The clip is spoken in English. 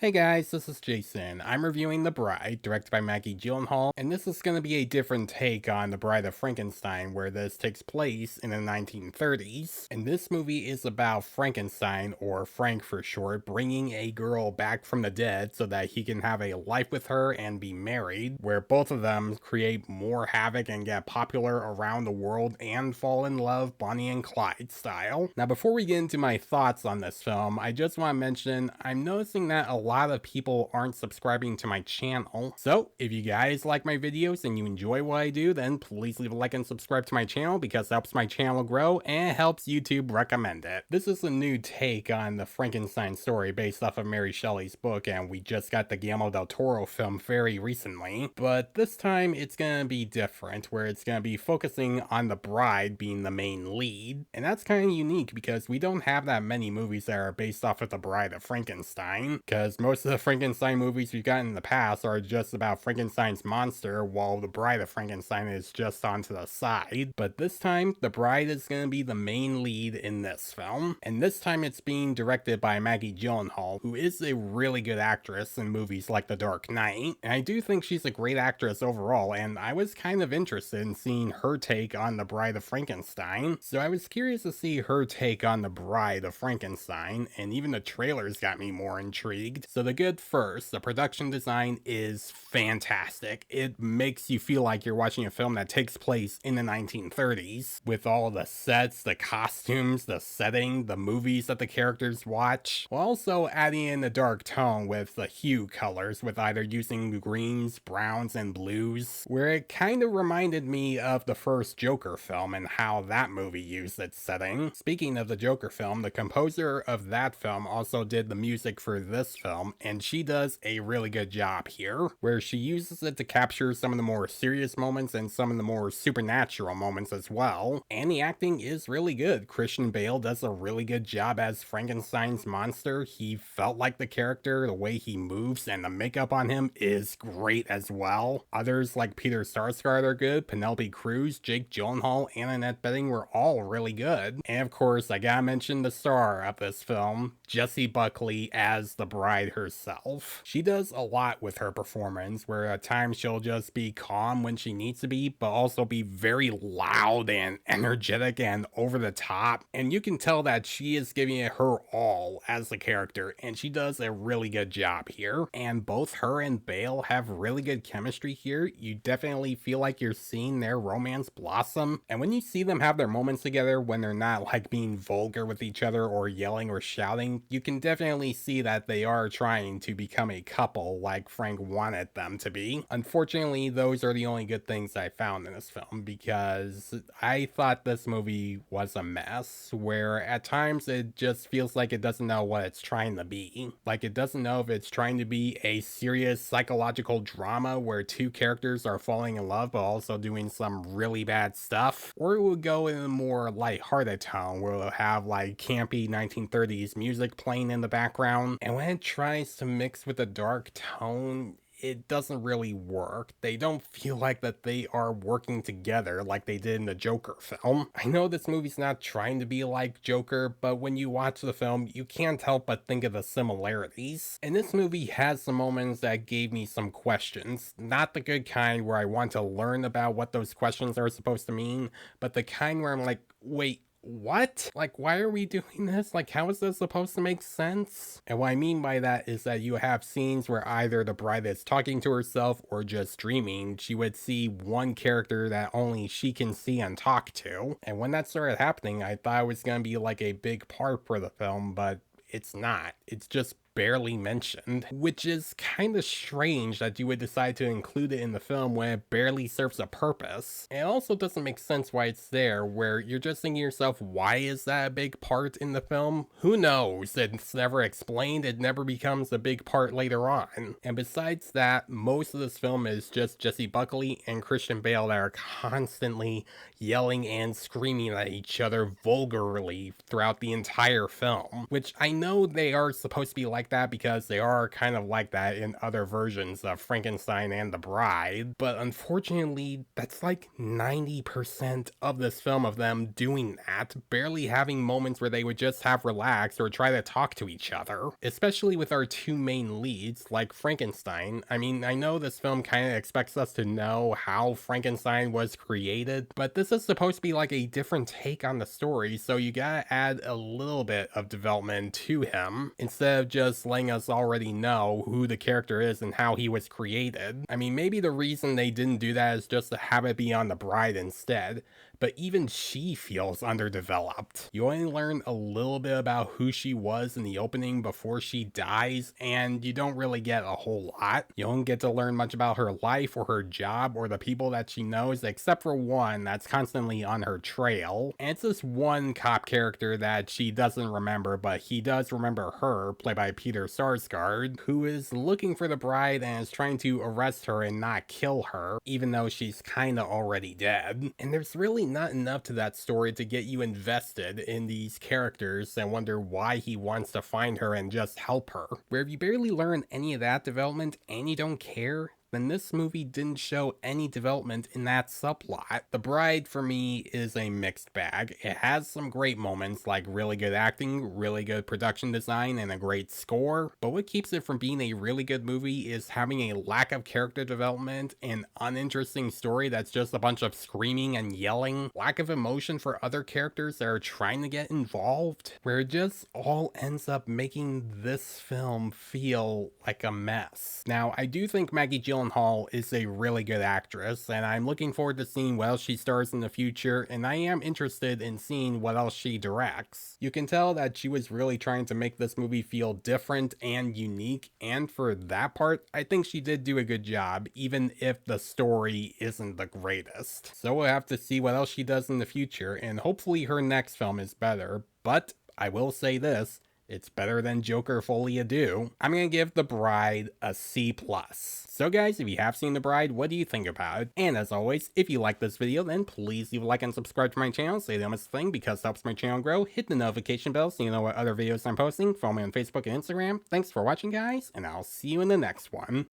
Hey guys, this is Jason. I'm reviewing The Bride, directed by Maggie Gyllenhaal, and this is going to be a different take on The Bride of Frankenstein, where this takes place in the 1930s. And this movie is about Frankenstein, or Frank for short, bringing a girl back from the dead so that he can have a life with her and be married, where both of them create more havoc and get popular around the world and fall in love Bonnie and Clyde style. Now, before we get into my thoughts on this film, I just want to mention I'm noticing that a lot of people aren't subscribing to my channel. So if you guys like my videos and you enjoy what I do, then please leave a like and subscribe to my channel because it helps my channel grow and helps YouTube recommend it. This is a new take on the Frankenstein story based off of Mary Shelley's book, and we just got the Guillermo del Toro film very recently. But this time it's gonna be different, where it's gonna be focusing on the bride being the main lead. And that's kind of unique because we don't have that many movies that are based off of the Bride of Frankenstein, because most of the Frankenstein movies we've gotten in the past are just about Frankenstein's monster, while the Bride of Frankenstein is just on to the side. But this time, the bride is going to be the main lead in this film, and this time it's being directed by Maggie Gyllenhaal, who is a really good actress in movies like The Dark Knight, and I do think she's a great actress overall, and I was kind of interested in seeing her take on the Bride of Frankenstein, so I was curious to see her take on the Bride of Frankenstein, and even the trailers got me more intrigued. So the good first, the production design is fantastic. It makes you feel like you're watching a film that takes place in the 1930s, with all the sets, the costumes, the setting, the movies that the characters watch, while also adding in the dark tone with the hue colors, with either using greens, browns, and blues, where it kind of reminded me of the first Joker film and how that movie used its setting. Speaking of the Joker film, the composer of that film also did the music for this film, and she does a really good job here, where she uses it to capture some of the more serious moments and some of the more supernatural moments as well. And the acting is really good. Christian Bale does a really good job as Frankenstein's monster. He felt like the character, the way he moves, and the makeup on him is great as well. Others like Peter Skarsgard are good, Penelope Cruz, Jake Gyllenhaal, and Annette Bening were all really good. And of course, I gotta mention the star of this film, Jessie Buckley as the bride herself. She does a lot with her performance, where at times she'll just be calm when she needs to be, but also be very loud and energetic and over the top. And you can tell that she is giving it her all as the character, and she does a really good job here. And both her and Bale have really good chemistry here. You definitely feel like you're seeing their romance blossom. And when you see them have their moments together, when they're not like being vulgar with each other or yelling or shouting, you can definitely see that they are trying to become a couple like Frank wanted them to be. Unfortunately, those are the only good things I found in this film, because I thought this movie was a mess, where at times it just feels like it doesn't know what it's trying to be. Like, it doesn't know if it's trying to be a serious psychological drama where two characters are falling in love but also doing some really bad stuff, or it would go in a more lighthearted tone where it'll have like campy 1930s music playing in the background. And when it tries to mix with a dark tone, it doesn't really work. They don't feel like that they are working together like they did in the Joker film. I know this movie's not trying to be like Joker, but when you watch the film, you can't help but think of the similarities. And this movie has some moments that gave me some questions. Not the good kind where I want to learn about what those questions are supposed to mean, but the kind where I'm like, wait, what? Like, why are we doing this? Like, how is this supposed to make sense? And what I mean by that is that you have scenes where either the bride is talking to herself or just dreaming. She would see one character that only she can see and talk to. And when that started happening, I thought it was going to be like a big part for the film, but it's not. It's just barely mentioned, which is kind of strange that you would decide to include it in the film when it barely serves a purpose. It also doesn't make sense why it's there, where you're just thinking to yourself, why is that a big part in the film? Who knows? It's never explained. It never becomes a big part later on. And besides that, most of this film is just Jessie Buckley and Christian Bale that are constantly yelling and screaming at each other vulgarly throughout the entire film, which I know they are supposed to be like like that because they are kind of like that in other versions of Frankenstein and the Bride, but unfortunately, that's like 90% of this film of them doing that, barely having moments where they would just have relaxed or try to talk to each other. Especially with our two main leads, like Frankenstein. I mean, I know this film kind of expects us to know how Frankenstein was created, but this is supposed to be like a different take on the story, so you gotta add a little bit of development to him, instead of just letting us already know who the character is and how he was created. I mean, maybe the reason they didn't do that is just to have it be on the Bride instead, but even she feels underdeveloped. You only learn a little bit about who she was in the opening before she dies, and you don't really get a whole lot. You don't get to learn much about her life or her job or the people that she knows, except for one that's constantly on her trail. And it's this one cop character that she doesn't remember, but he does remember her, played by Peter Skarsgard, who is looking for the Bride and is trying to arrest her and not kill her, even though she's kinda already dead. And there's really not enough to that story to get you invested in these characters and wonder why he wants to find her and just help her. Where if you barely learn any of that development and you don't care, then this movie didn't show any development in that subplot. The Bride, for me, is a mixed bag. It has some great moments, like really good acting, really good production design, and a great score, but what keeps it from being a really good movie is having a lack of character development, an uninteresting story that's just a bunch of screaming and yelling, lack of emotion for other characters that are trying to get involved, where it just all ends up making this film feel like a mess. Now, I do think Maggie Gyllenhaal is a really good actress, and I'm looking forward to seeing what else she stars in the future, and I am interested in seeing what else she directs. You can tell that she was really trying to make this movie feel different and unique, and for that part, I think she did do a good job, even if the story isn't the greatest. So we'll have to see what else she does in the future, and hopefully her next film is better, but I will say this, it's better than Joker Folie à Deux. I'm gonna give The Bride a C+. So guys, if you have seen The Bride, what do you think about it? And as always, if you like this video, then please leave a like and subscribe to my channel so you don't miss a thing, because it helps my channel grow. Hit the notification bell so you know what other videos I'm posting. Follow me on Facebook and Instagram. Thanks for watching guys, and I'll see you in the next one.